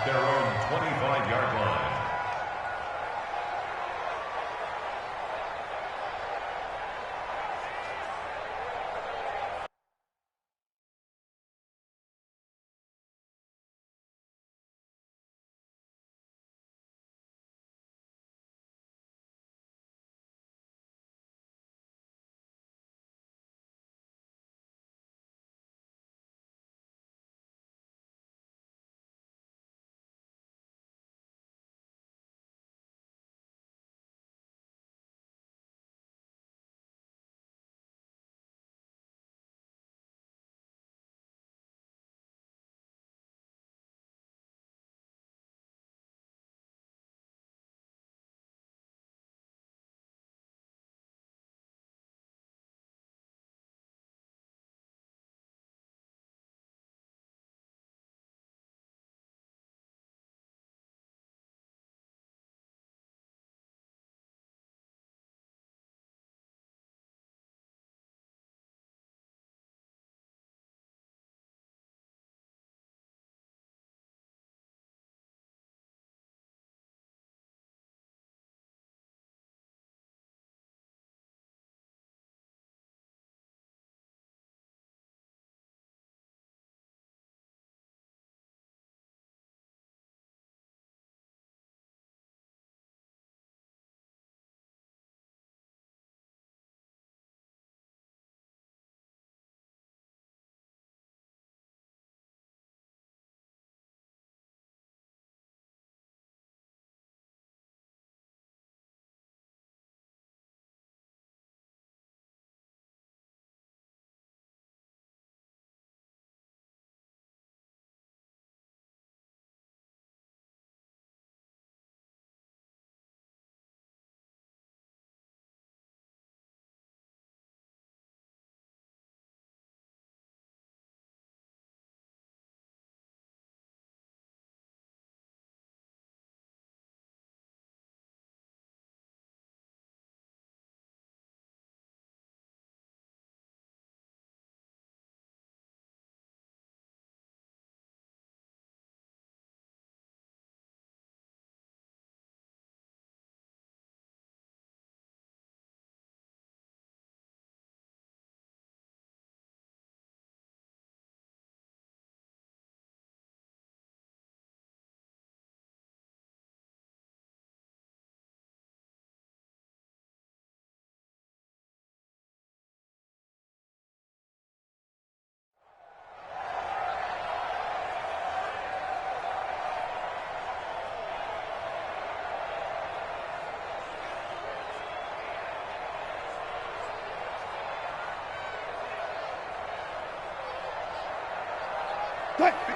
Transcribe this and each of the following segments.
their own 25-yard line.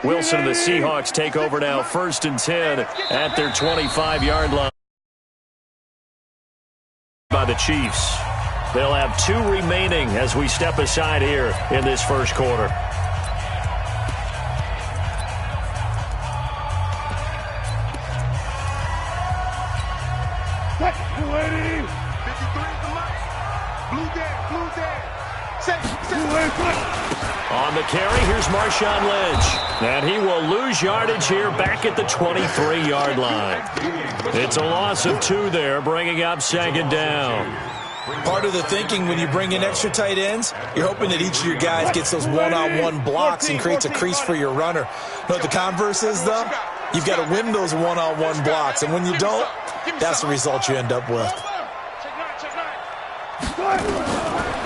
Wilson and the Seahawks take over now, 1st and 10 at their 25-yard line by the Chiefs. They'll have 2 remaining as we step aside here in this first quarter. On the carry, here's Marshawn Lynch. And he will lose yardage here back at the 23-yard line. It's a loss of 2 there, bringing up 2nd down. Part of the thinking when you bring in extra tight ends, you're hoping that each of your guys gets those one-on-one blocks and creates a crease for your runner. You know what the converse is, though? You've got to win those one-on-one blocks, and when you don't, that's the result you end up with.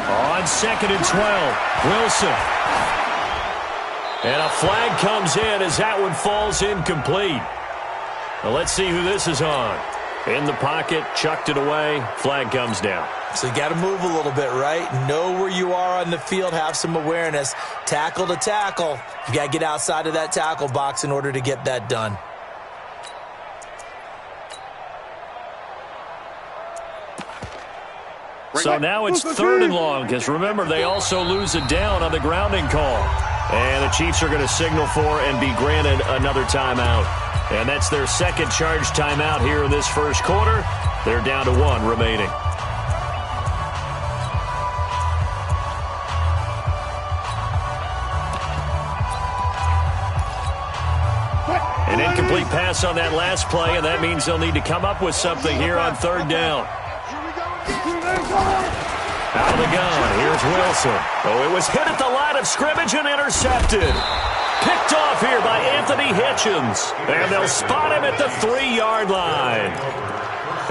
On 2nd and 12, Wilson. And a flag comes in as that one falls incomplete. Well, let's see who this is on. In the pocket, chucked it away, flag comes down. So you got to move a little bit, right? Know where you are on the field, have some awareness. Tackle to tackle. You got to get outside of that tackle box in order to get that done. So now it's 3rd and long, because remember, they also lose a down on the grounding call. And the Chiefs are going to signal for and be granted another timeout. And that's their 2nd charge timeout here in this first quarter. They're down to 1 remaining. An incomplete Incomplete pass on that last play, and that means they'll need to come up with something here on third down. Out of the gun, here's Wilson. Oh, it was hit at the line of scrimmage and intercepted. Picked off here by Anthony Hitchens. And they'll spot him at the 3-yard line.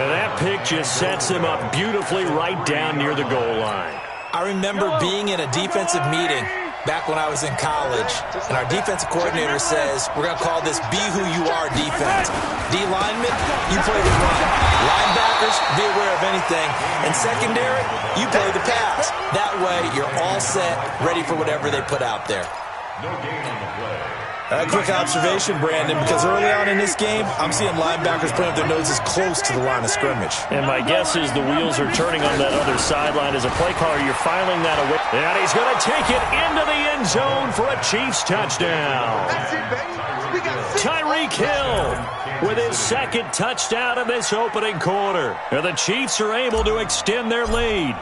And that pick just sets him up beautifully right down near the goal line. I remember being in a defensive meeting back when I was in college, and our defensive coordinator says, we're going to call this Be Who You Are defense. D-linemen, you play the run. Linebackers, be aware of anything. And secondary, you play the pass. That way, you're all set, ready for whatever they put out there. No gain on the play. A quick observation, Brandon, because early on in this game, I'm seeing linebackers putting up their noses close to the line of scrimmage. And my guess is the wheels are turning on that other sideline. As a play caller, you're filing that away. And he's going to take it into the end zone for a Chiefs touchdown. That's it, baby. We got Tyreek Hill with his second touchdown in this opening quarter. And the Chiefs are able to extend their lead.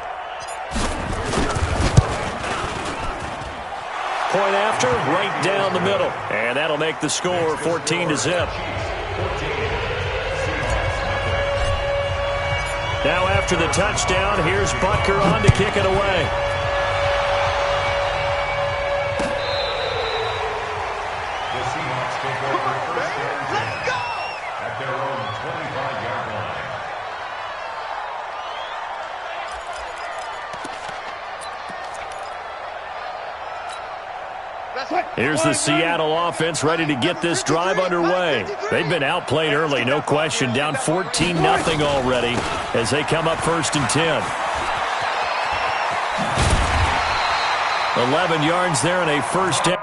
Point after, right down the middle. And that'll make the score 14-0. Now after the touchdown, here's Butker on to kick it away. The Seahawks take over first and 10 at their own 25-yard line. Here's the Seattle offense ready to get this drive underway. They've been outplayed early, no question. Down 14-0 already as they come up first and 10. 11 yards there and a first down.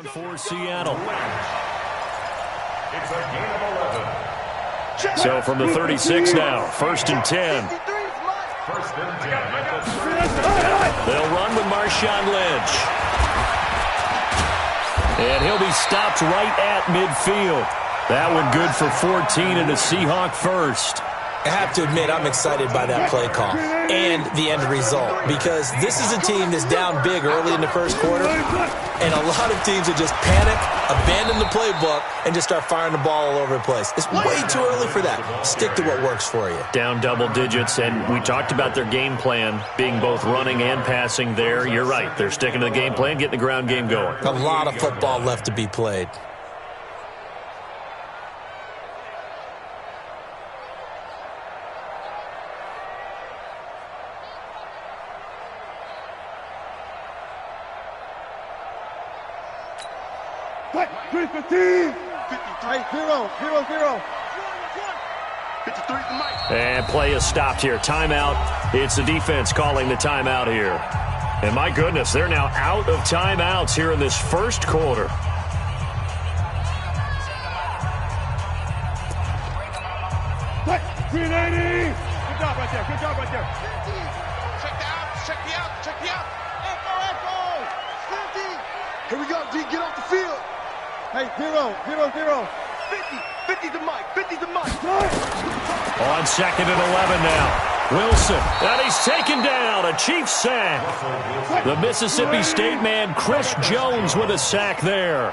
For Seattle. It's a gain of 11. So from the 36 now, first and 10. First and 10 at the 30. They'll run with Marshawn Lynch. And he'll be stopped right at midfield. That one good for 14 and a Seahawk first. I have to admit, I'm excited by that play call and the end result, because this is a team that's down big early in the first quarter, and a lot of teams will just panic, abandon the playbook, and just start firing the ball all over the place. It's way too early for that. Stick to what works for you. Down double digits, and we talked about their game plan being both running and passing there. You're right. They're sticking to the game plan, getting the ground game going. A lot of football left to be played. And play is stopped here. Timeout. It's the defense calling the timeout here. And my goodness, they're now out of timeouts here in this first quarter. Good job right there. Good job right there. Check the out. Check the out. Check the out. Echo. 50. Here we go, D. Get off the field. Hey, 0. 50 to Mike. 50 to Mike. On second and 11 now. Wilson, and he's taken down. A Chiefs sack. The Mississippi State man, Chris Jones, with a sack there.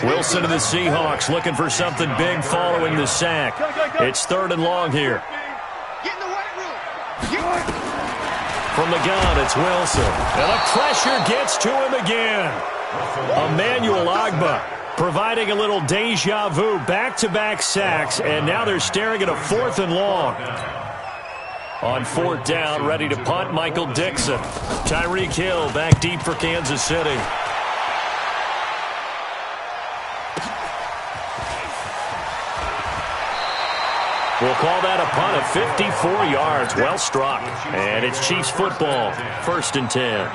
Wilson and the Seahawks looking for something big following the sack. It's third and long here. Get in the weight room. From the gun, it's Wilson. And the pressure gets to him again. Emmanuel Ogbah providing a little deja vu. Back-to-back sacks, and now they're staring at a fourth and long. On fourth down, ready to punt, Michael Dixon. Tyreek Hill back deep for Kansas City. We'll call that a punt of 54 yards. Well struck. And it's Chiefs football. First and 10.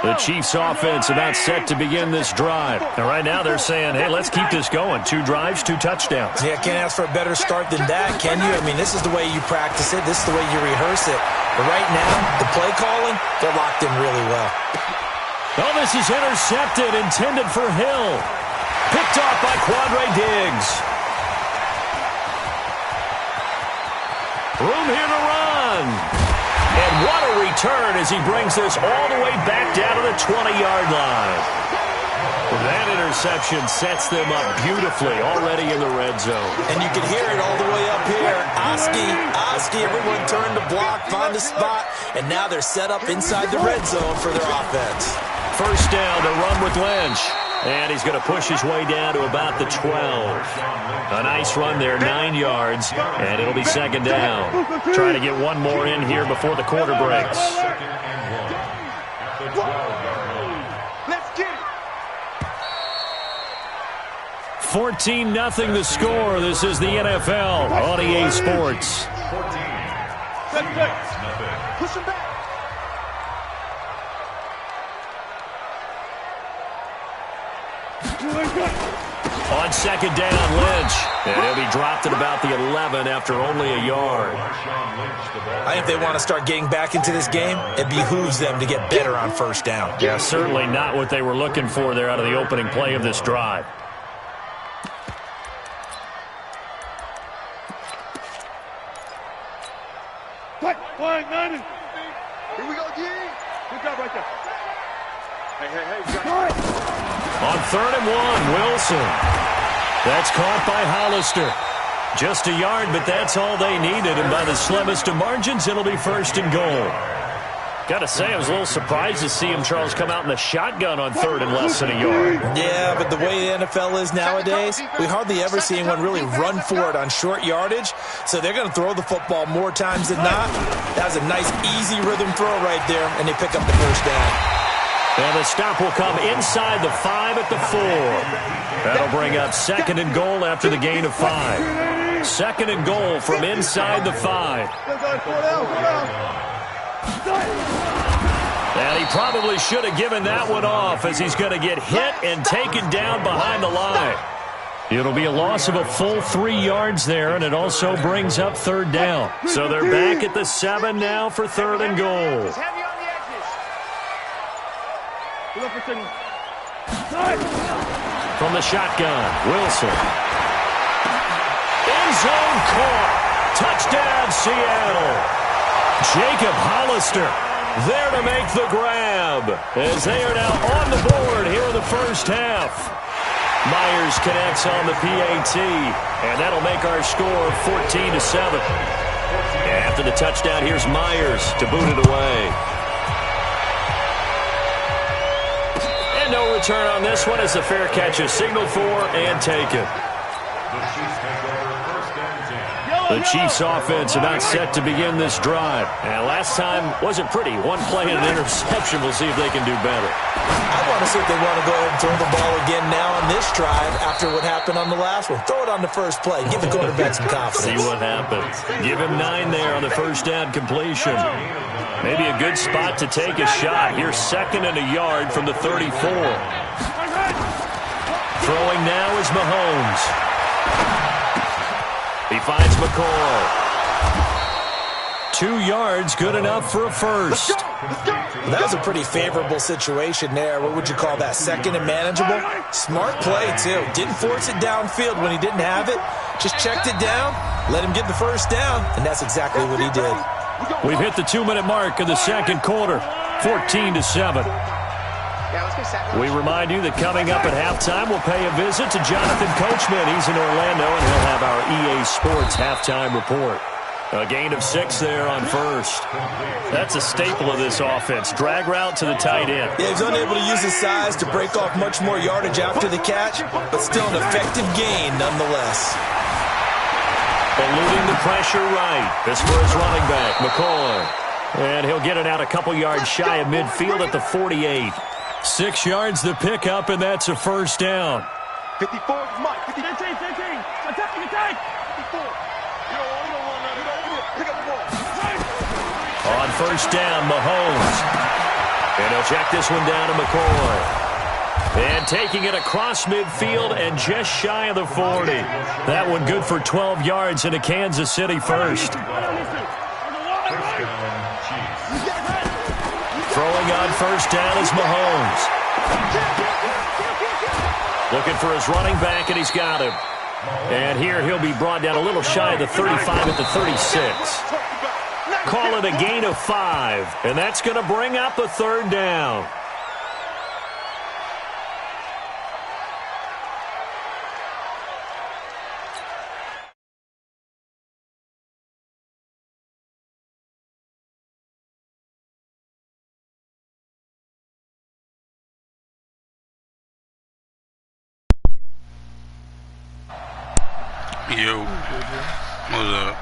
The Chiefs offense about set to begin this drive. And right now they're saying, hey, let's keep this going. 2 drives, 2 touchdowns. Yeah, can't ask for a better start than that, can you? I mean, this is the way you practice it. This is the way you rehearse it. But right now, the play calling, they're locked in really well. Oh, this is intercepted, intended for Hill. Picked off by Quandre Diggs. Room here to run. And what a return as he brings this all the way back down to the 20-yard line. That interception sets them up beautifully already in the red zone. And you can hear it all the way up here. Oski, everyone turned to block, find a spot, and now they're set up inside the red zone for their offense. First down to run with Lynch. And he's going to push his way down to about the 12. A nice run there, 9 yards, and it'll be second down. Trying to get one more in here before the quarter breaks. 14-0 the score. This is the NFL on EA Sports. Push him back. On second down, Lynch. And he'll be dropped at about the 11 after only a yard. I think they want to start getting back into this game. It behooves them to get better on first down. Yeah, certainly not what they were looking for there out of the opening play of this drive. Flying 90. Here we go, D. Good job right there. Hey. On 3rd and 1, Wilson. That's caught by Hollister. Just a yard, but that's all they needed. And by the slimmest of margins, it'll be 1st and goal. Got to say, I was a little surprised to see him, Charles, come out in the shotgun on 3rd and less than a yard. Yeah, but the way the NFL is nowadays, we hardly ever see anyone really run for it on short yardage. So they're going to throw the football more times than not. That was a nice, easy rhythm throw right there, and they pick up the first down. And the stop will come inside the 5 at the 4. That'll bring up 2nd and goal after the gain of 5. 2nd and goal from inside the 5. And he probably should have given that one off as he's going to get hit and taken down behind the line. It'll be a loss of a full 3 yards there, and it also brings up 3rd down. So they're back at the 7 now for 3rd and goal. From the shotgun, Wilson. End zone caught. Touchdown, Seattle. Jacob Hollister there to make the grab as they are now on the board here in the first half. Myers connects on the PAT, and that'll make our score 14-7. After the touchdown, here's Myers to boot it away. And no return on this one as the fair catch is signaled for and taken. The Chiefs offense about set to begin this drive. And last time wasn't pretty. One play and an interception. We'll see if they can do better. I want to see if they want to go ahead and throw the ball again now on this drive after what happened on the last one. Throw it on the first play. Give the quarterback some confidence. See what happens. Give him 9 there on the first down completion. Maybe a good spot to take a shot. Here's 2nd and a yard from the 34. Throwing now is Mahomes. He finds McCoy. 2 yards, good enough for a first. That was a pretty favorable situation there. What would you call that? 2nd and manageable? Smart play, too. Didn't force it downfield when he didn't have it. Just checked it down, let him get the first down, and that's exactly what he did. We've hit the 2-minute mark of the second quarter, 14-7. We remind you that coming up at halftime, we'll pay a visit to Jonathan Coachman. He's in Orlando, and he'll have our EA Sports halftime report. A gain of 6 there on first. That's a staple of this offense. Drag route to the tight end. Yeah, he's unable to use his size to break off much more yardage after the catch, but still an effective gain nonetheless. Eluding the pressure right. This for his running back, McCoy. And he'll get it out a couple yards shy of midfield at the 48. 6 yards the pickup, and that's a first down. 54 is Mike. 15. Attack. 54. Pick up the ball. On first down, Mahomes. And he'll check this one down to McCoy. And taking it across midfield and just shy of the 40. That one good for 12 yards in a Kansas City first. Throwing on first down is Mahomes. Looking for his running back, and he's got him. And here he'll be brought down a little shy of the 35 at the 36. Call it a gain of 5, and that's going to bring up a third down. Yo, what's up?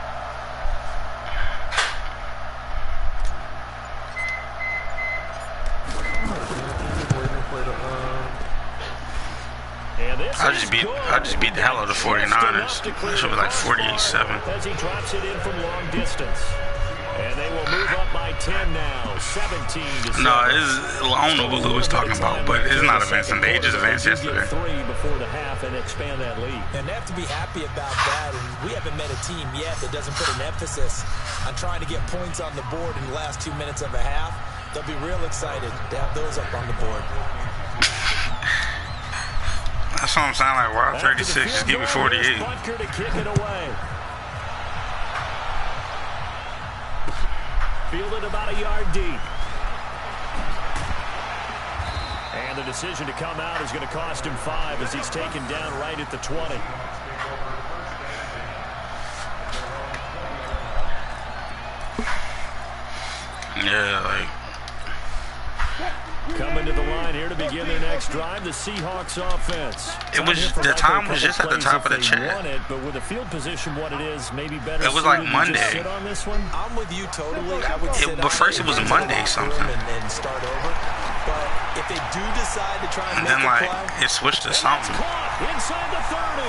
I just beat the hell out of the 49ers. It should be like 48-7. As he drops it in from long distance. And they will move up by 10 now, 17-7. No, I don't know what Lou was talking about, but it's not advancing. They just advanced yesterday. 3 before the half and expand that lead. And they have to be happy about that. And we haven't met a team yet that doesn't put an emphasis on trying to get points on the board in the last 2 minutes of a half. They'll be real excited to have those up on the board. That's what I'm saying. Like, wow, 36, just give me 48. Butker to kick it away. Fielded about a yard deep. And the decision to come out is going to cost him 5 as he's taken down right at the 20. Yeah, like. Coming to the line here to begin their next drive, the Seahawks offense. The time was just at the top of the chat. But with the field position what it is, maybe better. It was like Monday. Sit on this one. I'm with you totally. I would sit but first it was Monday something. And start over. But if they do decide to try and then make like it switched to something. Inside the 30.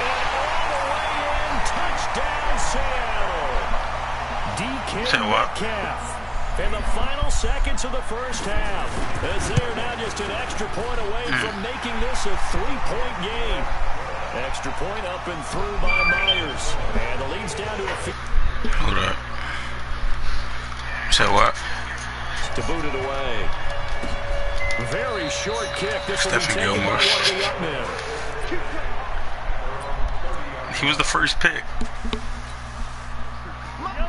And all the way in, touchdown Seattle. DK Metcalf. In the final seconds of the first half, as they're now just an extra point away from making this a 3-point game. Extra point up and through by Myers. And the lead's down to a Hold up. So what? to boot it away. Very short kick. This will be Stephen taken Gilmore. by one of the up men. He was the first pick.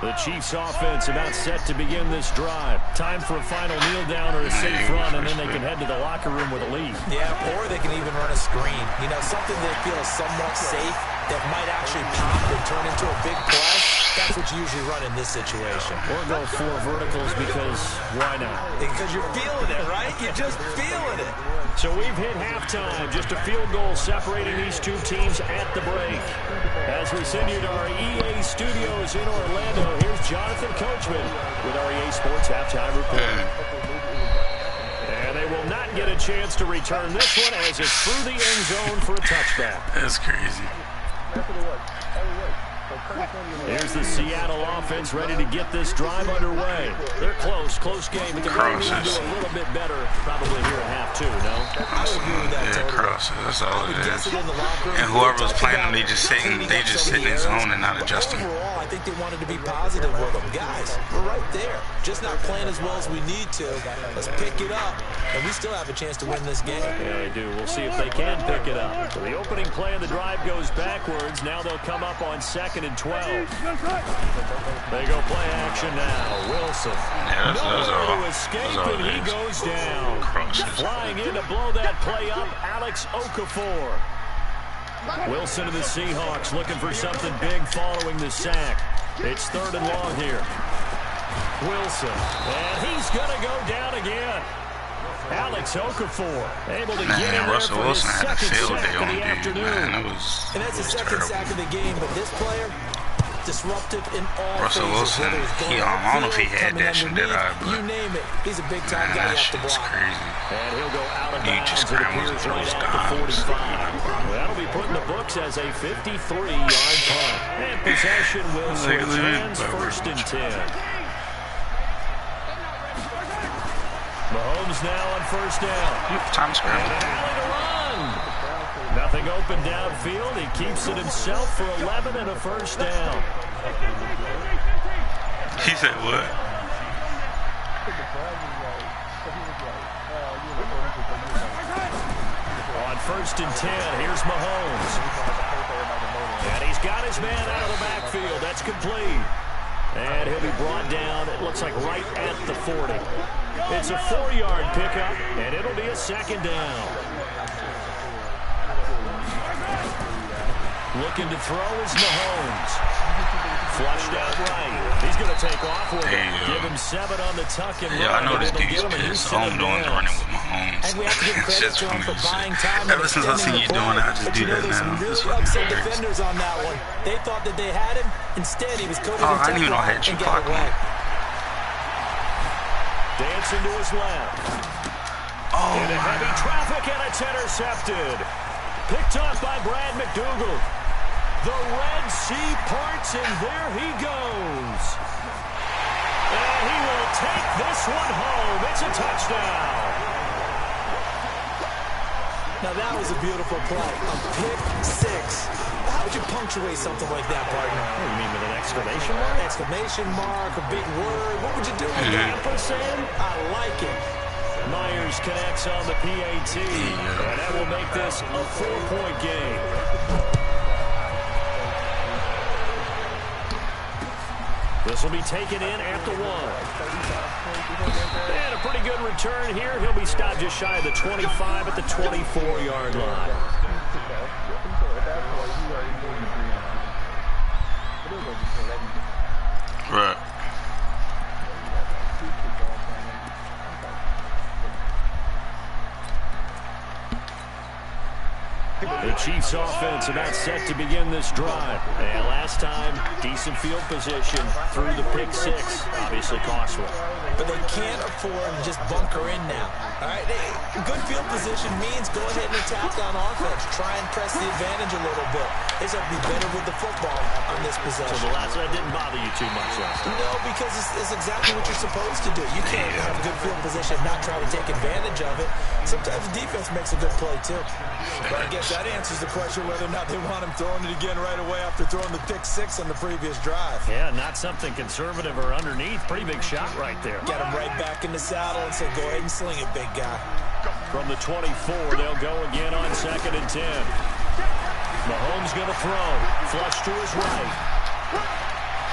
The Chiefs offense about set to begin this drive. Time for a final kneel down or a safe run, and then they can head to the locker room with a lead. Yeah, or they can even run a screen. You know, something that feels somewhat safe that might actually pop and turn into a big play. That's what you usually run in this situation. Or go 4 verticals because why not? Because you're feeling it, right? You're just feeling it. So we've hit halftime. Just a field goal separating these two teams at the break. As we send you to our EA studios in Orlando, here's Jonathan Coachman with our EA Sports Halftime Report. And they will not get a chance to return this one as it's through the end zone for a touchback. That's crazy. Here's the Seattle offense ready to get this drive underway. They're close game. But they're going to do a little bit better probably here at half 2, no? Yeah, crosses. That's all it is. And whoever was playing them, they just sit in zone and not adjusting. Overall, I think they wanted to be positive with them. Guys, we're right there. Just not playing as well as we need to. Let's pick it up, and we still have a chance to win this game. Yeah, they do. We'll see if they can pick it up. So the opening play of the drive goes backwards. Now they'll come up on 2nd and 12. They go play action now. Wilson. Yeah, to escape, and he goes down. Flying in to blow that play up, Alex Okafor. Wilson and the Seahawks looking for something big following the sack. It's 3rd and long here. Wilson, and he's going to go down again. Alex Okafor able to get in there Russell for Wilson his had a second field sack day of on the dude, afternoon. man. And that's the second sack of the game, but this player, disruptive in all Russell phases. Wilson, I don't know if he had that shit that high, but you name it, he's a big time guy that you have to shit's block. crazy. And he'll go out of Dude bounds. just It scrambles and appears throws right at the dimes. 45. Well, that'll be put in the books as a 53-yard punt. And possession will switch hands, 1st and 10. Mahomes now on 1st down. Time scramble. And an alley to run. Nothing open downfield. He keeps it himself for 11 and a 1st down. He said what? On first and 10. Here's Mahomes. And he's got his man out of the backfield. That's complete. And he'll be brought down, it looks like right at the 40. It's a 4-yard pickup, and it'll be a second down. Looking to throw is Mahomes. Flushed out right. He's going to take off with it. Give him 7 on the tuck and I know this dude's pissed. All I'm doing is running with Mahomes. And we have to give It's credit just to him for funny. buying time. Ever since I seen you doing it, I just do that There's some now. It's really fucking upset hilarious. defenders on that one. They thought that they had him. Instead, he was coated in I didn't even know I had Teflon you and got clock away. on. Dancing to his left. In a heavy traffic, and it's intercepted. Picked up by Brad McDougal. The Red Sea parts, and there he goes. And he will take this one home. It's a touchdown. Now, that was a beautiful play. A pick 6. How would you punctuate something like that, partner? What do you mean, with an exclamation mark? Exclamation mark, a big word. What would you do with that? Ampersand? I like it. Myers connects on the PAT, and that will make this a 4-point game. This will be taken in at the 1. And a pretty good return here. He'll be stopped just shy of the 25 at the 24-yard line. Right. The Chiefs offense about set to begin this drive. And last time, decent field position through the pick 6. Obviously costly. But they can't afford to just bunker in now. All right, good field position means go ahead and attack on offense. Try and press the advantage a little bit. They just have to be better with the football on this possession. So the last one didn't bother you too much, though? No, because it's exactly what you're supposed to do. You can't have good field position and not try to take advantage of it. Sometimes the defense makes a good play, too. But I guess that answers the question whether or not they want him throwing it again right away after throwing the pick 6 on the previous drive. Yeah, not something conservative or underneath. Pretty big shot right there. Get him right back in the saddle and say, go ahead and sling it, big guy. From the 24, they'll go again on 2nd and 10. Mahomes going to throw. Flush to his right.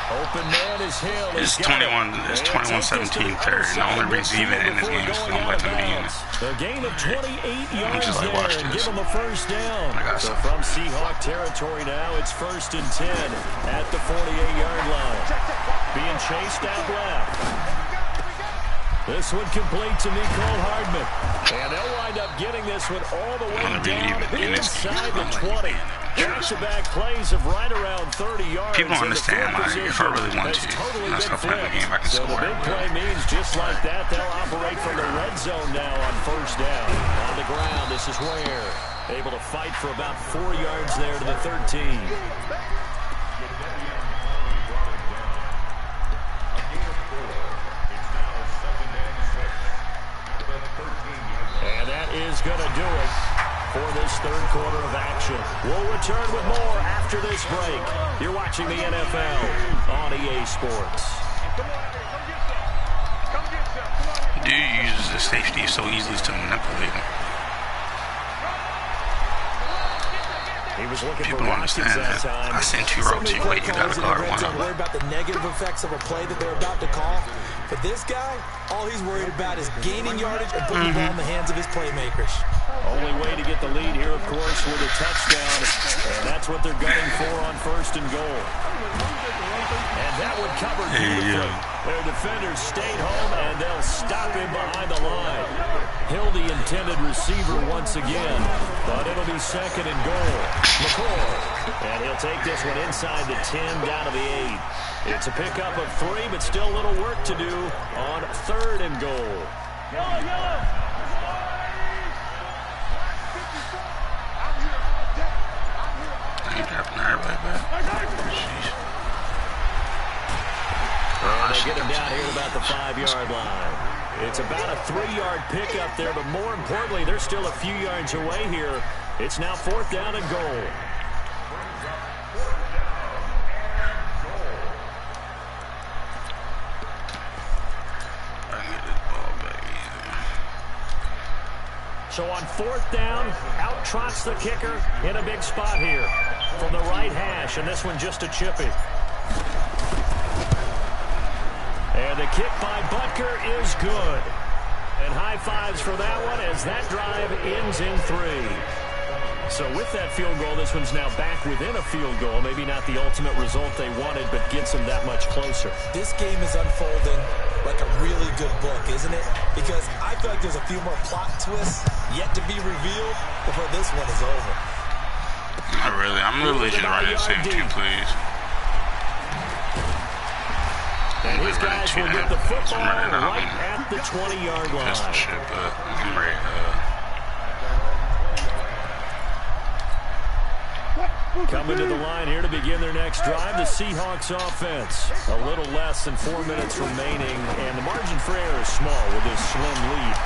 Open man is Hill. It's 21-17 third. And the only reason even in this game is because I'm letting them be in it. A gain of 28 yards just like, there watch and this. give him a first down. I got So something. from Seahawk territory now, it's 1st and 10 at the 48-yard line. Being chased out left. This one complete to Nicole Hardman. And they'll wind up getting this one all the way I'm gonna be down even in this game. inside the I'm like, 20. Back-to-back plays of right around 30 yards. People don't understand, And the like, field if I really position want has to, totally and that's been how I play the flipped. game, I can So score the big it. play means just like that, they'll operate from the red zone now on first down. On the ground, this is Ware. Able to fight for about 4 yards there to the 13. And that is going to do it for this third quarter of action. We'll return with more after this break. You're watching the NFL on EA Sports. Dude uses the safety so easily to manipulate him. He was looking People for don't Watkins understand that that. time. I sent you out to wait, you gotta guard one of Worry them. about the negative effects of a play that they're about to call. For this guy, all he's worried about is gaining yardage and putting the ball in the hands of his playmakers. Only way to get the lead here, of course, with a touchdown. And that's what they're gunning for on 1st and goal. And that one covered beautifully. Their defenders stayed home, and they'll stop him behind the line. Hill, the intended receiver once again. But it'll be 2nd and goal. McCoy. And he'll take this one inside the 10, down to the 8. It's a pickup of 3, but still a little work to do on 3rd and goal. Ain't happening everybody back. Jeez. And they get him down here at about the 5-yard line. It's about a 3-yard pickup there, but more importantly, they're still a few yards away here. It's now 4th down and goal. So on 4th down, out trots the kicker in a big spot here from the right hash, and this one just a chippy. And the kick by Butker is good. And high fives for that one as that drive ends in 3. So with that field goal, this one's now back within a field goal. Maybe not the ultimate result they wanted, but gets them that much closer. This game is unfolding like a really good book, isn't it? Because I feel like there's a few more plot twists yet to be revealed before this one is over. Not really. I'm literally just running the same 2 plays. And his guys will get the football right at the 20-yard line. Pistol shit, but I'm ready. Coming to the line here to begin their next drive, the Seahawks offense. A little less than 4 minutes remaining, and the margin for error is small with this slim lead.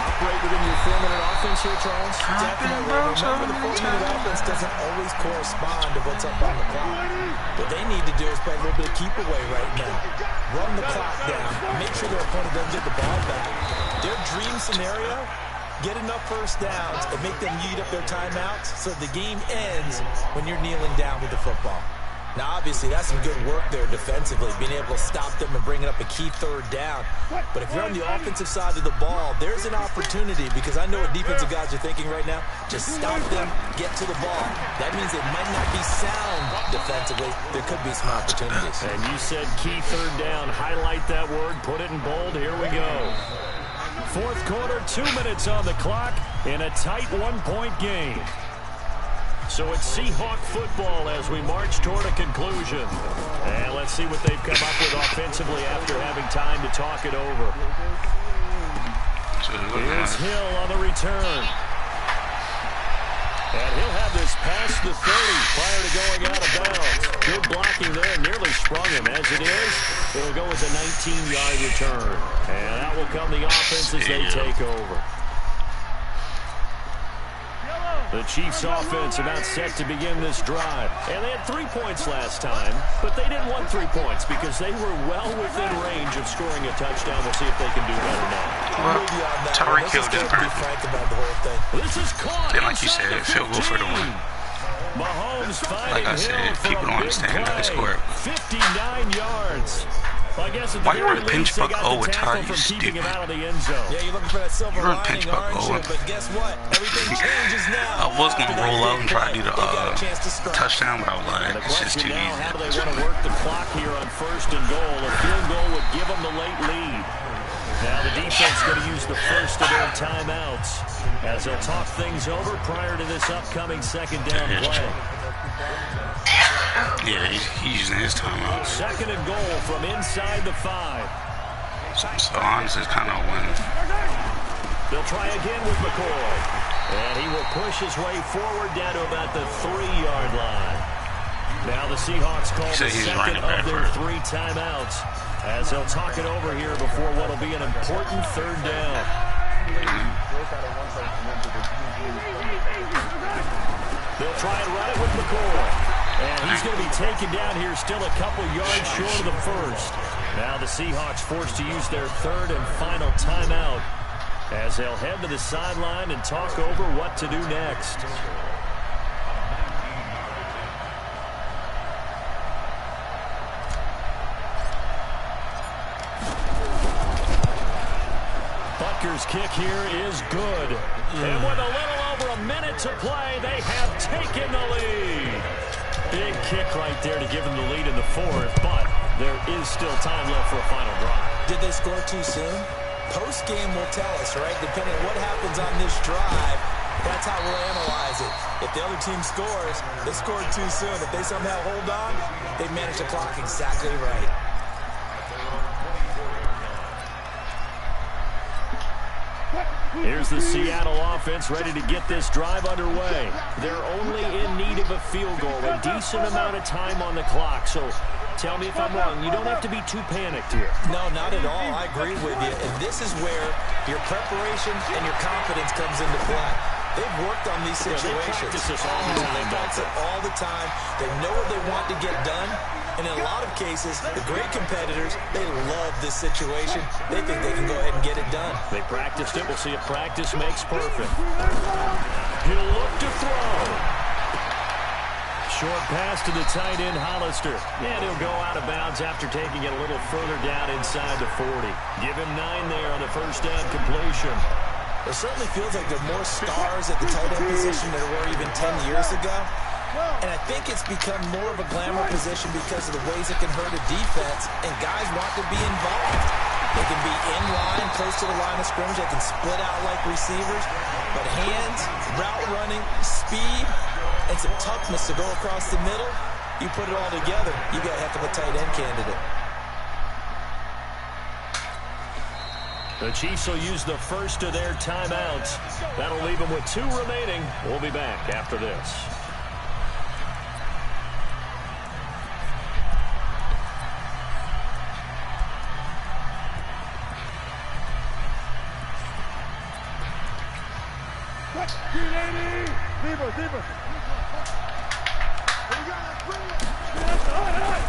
Operate within your 4-minute offense here, Charles? Definitely. Remember, the 4-minute offense doesn't always correspond to what's up on the clock. What they need to do is play a little bit of keep away right now. Run the clock down. Make sure their opponent doesn't get the ball back. Their dream scenario, get enough first downs and make them eat up their timeouts so the game ends when you're kneeling down with the football. Now, obviously, that's some good work there defensively, being able to stop them and bringing up a key 3rd down. But if you're on the offensive side of the ball, there's an opportunity, because I know what defensive guys are thinking right now. Just stop them, get to the ball. That means it might not be sound defensively. There could be some opportunities. And you said key 3rd down. Highlight that word. Put it in bold. Here we go. 4th quarter, 2 minutes on the clock in a tight 1-point game. So it's Seahawk football as we march toward a conclusion. And let's see what they've come up with offensively after having time to talk it over. Here's Hill on the return. And he'll have this past the 30 prior to going out of bounds. Good blocking there, nearly sprung him. As it is, it'll go with a 19-yard return. And out will come the offense as they take over. The Chiefs offense about set to begin this drive. And they had 3 points last time, but they didn't want 3 points because they were well within range of scoring a touchdown. We'll see if they can do better now. Well, Tyreek Hill just burned. This is caught. Then, like you said, field goal for the win. Mahomes Like I said, people don't understand how they score. 59 yards. Well, I guess why you run pinch buck O with Ty, you stupid? Yeah, you're looking for that silver lining, aren't you? But guess what? Everything changes now. I was going to roll out and try to do the touchdown, but I was like, it's just too easy. How do they want to work the clock here on 1st and goal? A field goal would give them the late lead. Now the defense going to use the first of their timeouts as they'll talk things over prior to this upcoming 2nd down play. Yeah, he's using his timeout. 2nd and goal from inside the 5. So honestly, it's kind of a win. They'll try again with McCoy. And he will push his way forward down to about the 3-yard line. Now the Seahawks call the 2nd of their 3 timeouts as they'll talk it over here before what will be an important 3rd down. They'll try and run it with McCoy. And he's going to be taken down here still a couple yards short of the 1st. Now the Seahawks forced to use their 3rd and final timeout as they'll head to the sideline and talk over what to do next. Butker's kick here is good. And with a little over a minute to play, they have taken the lead. Big kick right there to give them the lead in the 4th, but there is still time left for a final drive. Did they score too soon? Post-game will tell us, right? Depending on what happens on this drive, that's how we'll analyze it. If the other team scores, they scored too soon. If they somehow hold on, they manage the clock exactly right. Here's the Seattle offense ready to get this drive underway. They're only in need of a field goal, a decent amount of time on the clock. So tell me if I'm wrong. You don't have to be too panicked here. No, not at all. I agree with you. And this is where your preparation and your confidence comes into play. They've worked on these situations. They practice this all the time. They practice it all the time. They know what they want to get done. And in a lot of cases, the great competitors, they love this situation. They think they can go ahead and get it done. They practiced it. We'll see if practice makes perfect. He'll look to throw. Short pass to the tight end, Hollister. And he'll go out of bounds after taking it a little further down inside the 40. Give him 9 there on the first down completion. It certainly feels like there are more stars at the tight end position than there were even 10 years ago. And I think it's become more of a glamour position because of the ways it can hurt a defense, and guys want to be involved. They can be in line, close to the line of scrimmage. They can split out like receivers. But hands, route running, speed, and some toughness to go across the middle, you put it all together, you got a heck of a tight end candidate. The Chiefs will use the first of their timeouts. That'll leave them with 2 remaining. We'll be back after this.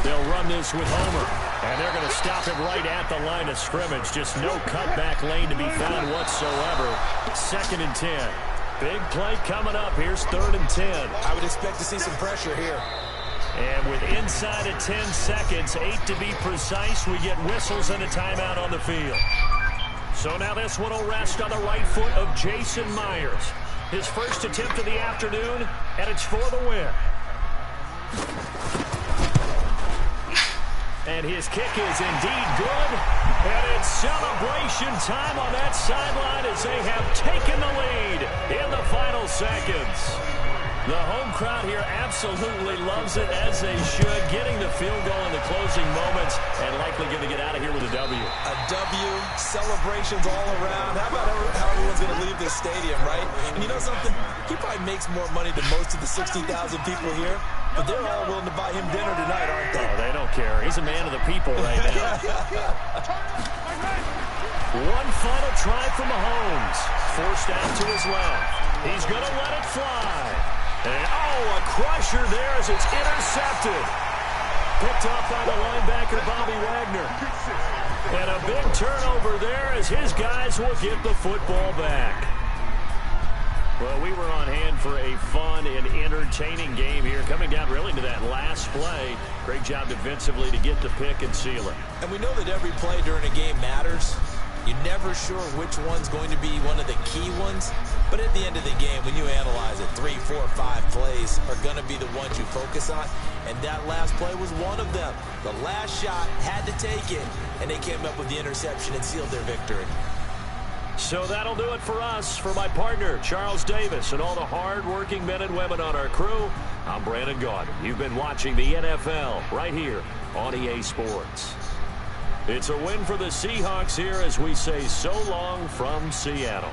They'll run this with Homer, and they're going to stop him right at the line of scrimmage. Just no cutback lane to be found whatsoever. 2nd and 10. Big play coming up. Here's 3rd and 10. I would expect to see some pressure here. And with inside of 10 seconds, 8 to be precise, we get whistles and a timeout on the field. So now this one will rest on the right foot of Jason Myers. His first attempt of the afternoon, and it's for the win. And his kick is indeed good. And it's celebration time on that sideline as they have taken the lead in the final seconds. The home crowd here absolutely loves it, as they should, getting the field goal in the closing moments and likely going to get out of here with a W. A W, celebrations all around. How about how everyone's going to leave this stadium, right? And you know something? He probably makes more money than most of the 60,000 people here, but they're all willing to buy him dinner tonight, aren't they? Oh, they don't care. He's a man of the people right now. One final try from Mahomes. Forced out to his left. He's going to let it fly. And, a crusher there as it's intercepted. Picked up by the linebacker, Bobby Wagner. And a big turnover there as his guys will get the football back. Well, we were on hand for a fun and entertaining game here, coming down really to that last play. Great job defensively to get the pick and seal it. And we know that every play during a game matters. You're never sure which one's going to be one of the key ones. But at the end of the game, when you analyze it, 3, 4, 5 plays are going to be the ones you focus on. And that last play was one of them. The last shot had to take it, and they came up with the interception and sealed their victory. So that'll do it for us. For my partner, Charles Davis, and all the hard-working men and women on our crew, I'm Brandon Gaudin. You've been watching the NFL right here on EA Sports. It's a win for the Seahawks here as we say so long from Seattle.